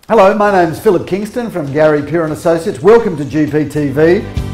Hello, my name is Philip Kingston from Gary Peer & Associates. Welcome to GPTV.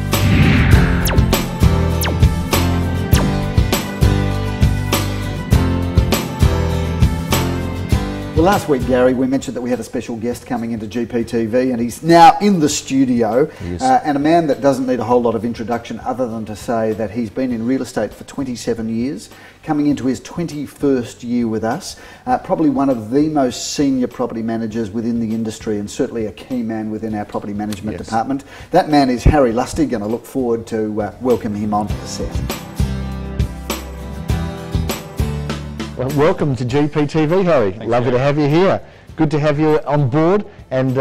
Well, last week, Gary, we mentioned that we had a special guest coming into GPTV, and he's now in the studio. Yes. And a man that doesn't need a whole lot of introduction other than to say that he's been in real estate for 27 years, coming into his 21st year with us, probably one of the most senior property managers within the industry and certainly a key man within our property management department. That man is Harry Lustig, and I look forward to welcome him onto the set. Well, welcome to GPTV, Harry. Thanks, Lovely to have you here. Good to have you on board. And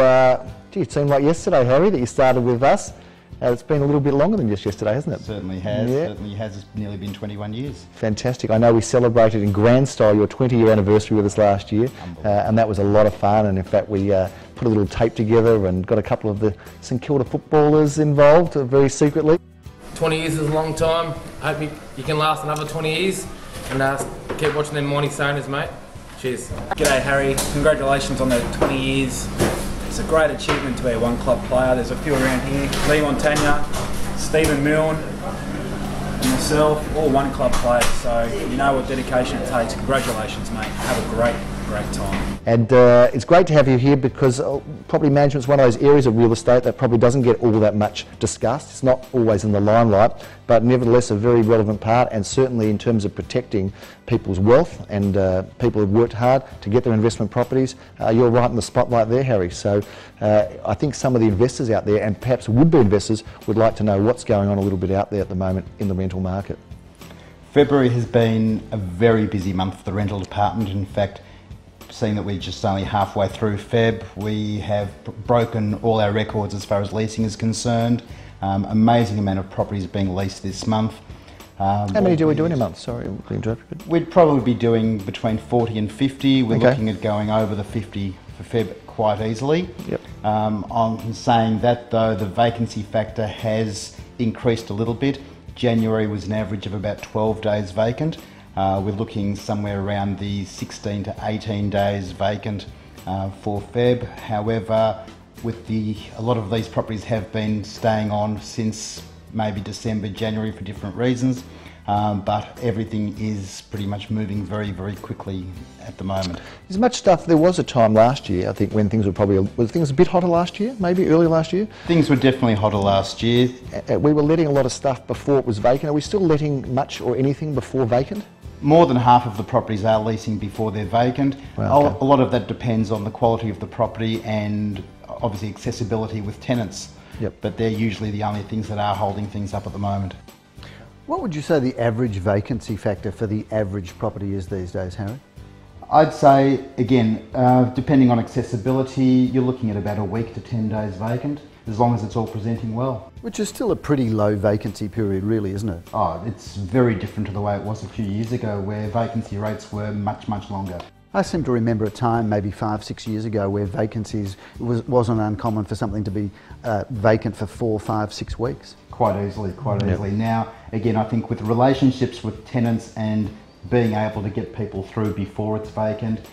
it seemed like yesterday, Harry, that you started with us. It's been a little bit longer than just yesterday, hasn't it? Certainly has. Yeah. Certainly has. It's nearly been 21 years. Fantastic. I know we celebrated in grand style your 20-year anniversary with us last year, and that was a lot of fun. And in fact, we put a little tape together and got a couple of the St Kilda footballers involved very secretly. 20 years is a long time. I hope you can last another 20 years and keep watching them Mighty Soners, mate. Cheers. G'day Harry, congratulations on the 20 years. It's a great achievement to be a one club player. There's a few around here, Lee Montagna, Stephen Milne and myself, all one club players, so you know what dedication it takes. Congratulations mate, have a great time. And it's great to have you here because property management is one of those areas of real estate that probably doesn't get all that much discussed. It's not always in the limelight, but nevertheless a very relevant part, and certainly in terms of protecting people's wealth and people who've worked hard to get their investment properties. You're right in the spotlight there, Harry. So I think some of the investors out there, and perhaps would-be investors, would like to know what's going on a little bit out there at the moment in the rental market. February has been a very busy month for the rental department. In fact, seeing that we're just only halfway through Feb, we have broken all our records as far as leasing is concerned. Amazing amount of properties being leased this month. How many do we do in a month? Sorry, we interrupted. We'd probably be doing between 40 and 50. We're looking at going over the 50 for Feb quite easily. Yep. On saying that though, the vacancy factor has increased a little bit. January was an average of about 12 days vacant. We're looking somewhere around the 16 to 18 days vacant for Feb. However, a lot of these properties have been staying on since maybe December, January for different reasons, but everything is pretty much moving very, very quickly at the moment. There's much stuff. There was a time last year, I think, when things were things a bit hotter last year, maybe early last year? Things were definitely hotter last year. We were letting a lot of stuff before it was vacant. Are we still letting much or anything before vacant? More than half of the properties are leasing before they're vacant. Wow, okay. A lot of that depends on the quality of the property and obviously accessibility with tenants. Yep. But they're usually the only things that are holding things up at the moment. What would you say the average vacancy factor for the average property is these days, Harry? I'd say, again, depending on accessibility, you're looking at about a week to 10 days vacant, as long as it's all presenting well. Which is still a pretty low vacancy period, really, isn't it? Oh, it's very different to the way it was a few years ago, where vacancy rates were much, much longer. I seem to remember a time, maybe 5-6 years ago, where vacancies wasn't uncommon for something to be vacant for 4, 5, 6 weeks. Quite easily. Now, again, I think with relationships with tenants and being able to get people through before it's vacant,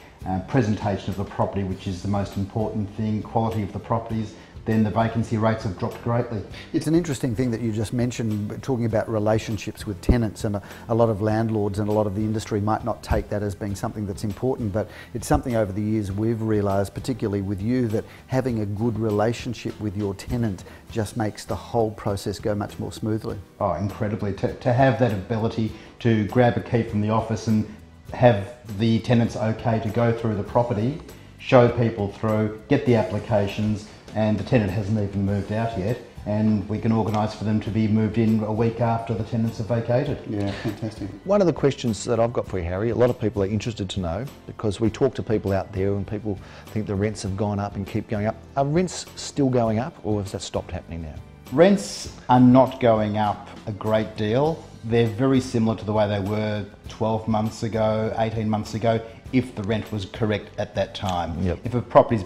presentation of the property, which is the most important thing, quality of the properties, then the vacancy rates have dropped greatly. It's an interesting thing that you just mentioned, talking about relationships with tenants, and a lot of landlords and a lot of the industry might not take that as being something that's important, but it's something over the years we've realised, particularly with you, that having a good relationship with your tenant just makes the whole process go much more smoothly. Oh, incredibly. To have that ability to grab a key from the office and have the tenants okay to go through the property, show people through, get the applications, and the tenant hasn't even moved out yet, and we can organise for them to be moved in a week after the tenants have vacated. Yeah, fantastic. One of the questions that I've got for you, Harry, a lot of people are interested to know, because we talk to people out there and people think the rents have gone up and keep going up. Are rents still going up, or has that stopped happening now? Rents are not going up a great deal. They're very similar to the way they were 12 months ago, 18 months ago, if the rent was correct at that time. Yep. If a property's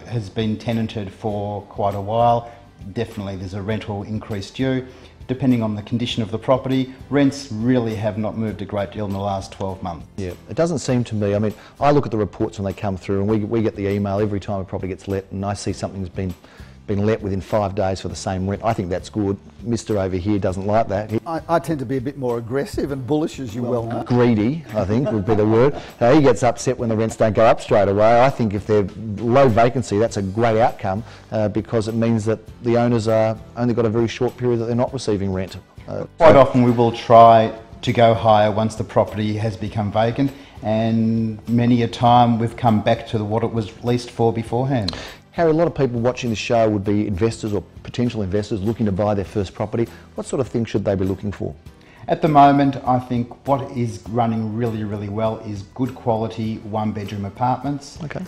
has been tenanted for quite a while, definitely there's a rental increase due. depending on the condition of the property, rents really have not moved a great deal in the last 12 months. Yeah, it doesn't seem to me, I mean, I look at the reports when they come through, and we get the email every time a property gets let, and I see something's been let within 5 days for the same rent. I think that's good. Mr. over here doesn't like that. I tend to be a bit more aggressive and bullish, as you well know. Greedy, I think, would be the word. He gets upset when the rents don't go up straight away. I think if they're low vacancy, that's a great outcome because it means that the owners are only got a very short period that they're not receiving rent. Quite often we will try to go higher once the property has become vacant, and many a time we've come back to what it was leased for beforehand. Harry, a lot of people watching the show would be investors or potential investors looking to buy their first property. What sort of things should they be looking for? At the moment, I think what is running really, really well is good quality one-bedroom apartments, Okay.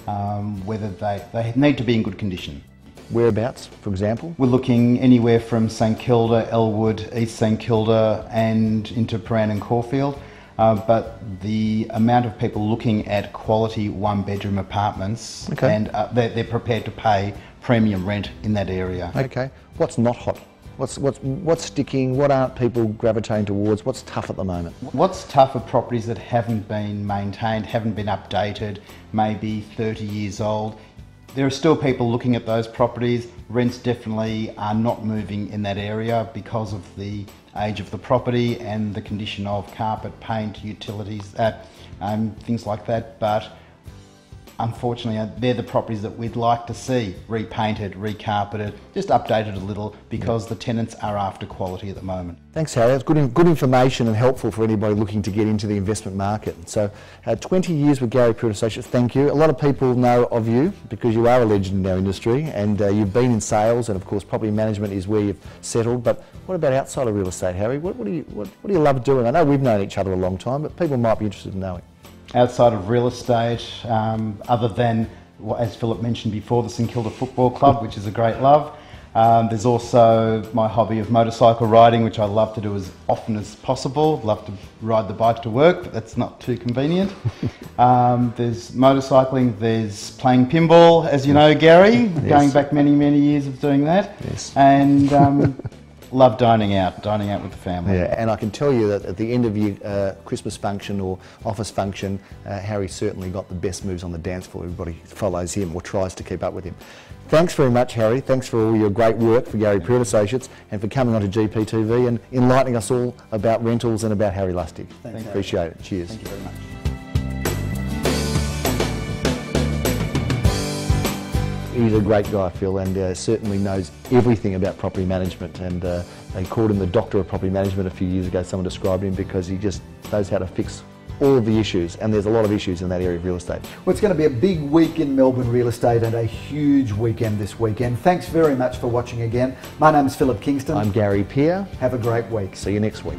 whether they need to be in good condition. Whereabouts, for example? We're looking anywhere from St Kilda, Elwood, East St Kilda and into Prahran and Caulfield. But the amount of people looking at quality one-bedroom apartments, Okay. and they're prepared to pay premium rent in that area. Okay. What's not hot? What's sticking? What aren't people gravitating towards? What's tough at the moment? What's tough are properties that haven't been maintained, haven't been updated, maybe 30 years old. There are still people looking at those properties. Rents definitely are not moving in that area because of the age of the property and the condition of carpet, paint, utilities, things like that. But unfortunately, they're the properties that we'd like to see repainted, recarpeted, just updated a little because the tenants are after quality at the moment. Thanks, Harry. That's good information and helpful for anybody looking to get into the investment market. So, 20 years with Gary Pruitt Associates, thank you. A lot of people know of you because you are a legend in our industry, and you've been in sales, and of course property management is where you've settled. But what about outside of real estate, Harry? What do you love doing? I know we've known each other a long time, but people might be interested in knowing. Outside of real estate, other than, as Philip mentioned before, the St Kilda Football Club, which is a great love. There's also my hobby of motorcycle riding, which I love to do as often as possible. Love to ride the bike to work, but that's not too convenient. There's motorcycling, there's playing pinball, as you know, Gary, Yes. going back many, many years of doing that. Yes. And love dining out with the family. Yeah, and I can tell you that at the end of your Christmas function or office function, Harry certainly got the best moves on the dance floor. Everybody follows him or tries to keep up with him. Thanks very much, Harry. Thanks for all your great work for Gary Pruitt Associates and for coming on to GPTV and enlightening us all about rentals and about Harry Lustig. Thanks, Appreciate it. Cheers. Thank you very much. He's a great guy, Phil, and certainly knows everything about property management. And they called him the doctor of property management a few years ago. Someone described him because he just knows how to fix all of the issues, and there's a lot of issues in that area of real estate. Well, it's going to be a big week in Melbourne real estate and a huge weekend this weekend. Thanks very much for watching again. My name's Philip Kingston. I'm Gary Peer. Have a great week. See you next week.